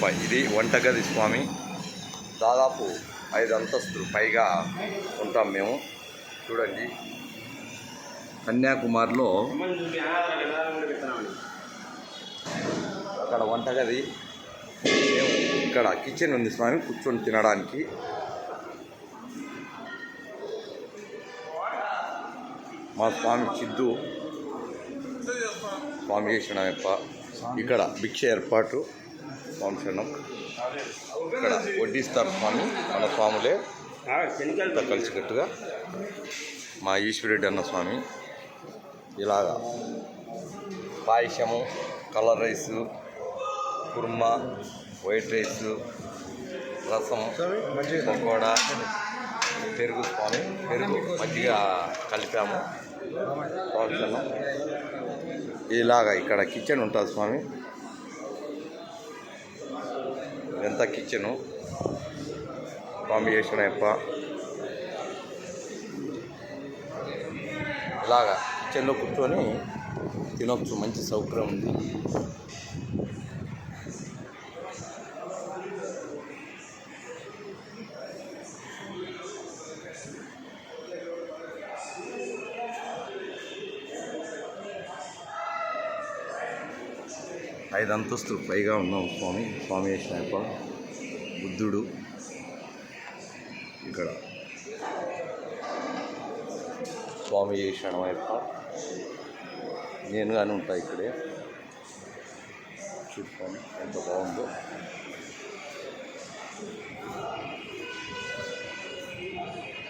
శరణమయ్యప్ప. ఇది వంటగది స్వామి. దాదాపు 5 అంతస్తులు పైగా ఉంటాం మేము. చూడండి, కన్యాకుమారిలో అక్కడ వంటగది, మేము ఇక్కడ కిచెన్ ఉంది స్వామి, కూర్చొని తినడానికి. మా స్వామి సిద్ధు స్వామి శరణమయ్యప్ప. ఇక్కడ భిక్ష ఏర్పాటు స్వామి శరణం. ఇక్కడ వడ్డిస్తారు స్వామి, మన స్వాములే కలిసికట్టుగా. మా ఈశ్వరెడ్డి అన్న స్వామి ఇలాగా పాయసము, colour rice, kurma, white rice, rasam, pakoda, పెరుగు స్వామి, పెరుగు మజ్జిగ కలిపాము స్వామి శరణం. ఇలాగా ఇక్కడ కిచెన్ ఉంటుంది స్వామి. ఎంత కిచెను స్వామి శరణమయ్యప్ప. ఇలాగా కిచెన్లో కూర్చొని తినొచ్చు, మంచి సౌకర్యం ఉంది. ఐదు అంతస్తులు పైగా ఉన్నాం స్వామి. స్వామి శరణమయ్యప్ప. బుద్ధుడు ఇక్కడ స్వామి శరణమయ్యప్ప. నేను కానీ ఉంటా ఇక్కడే. చూసుకోండి ఎంత బాగుందో.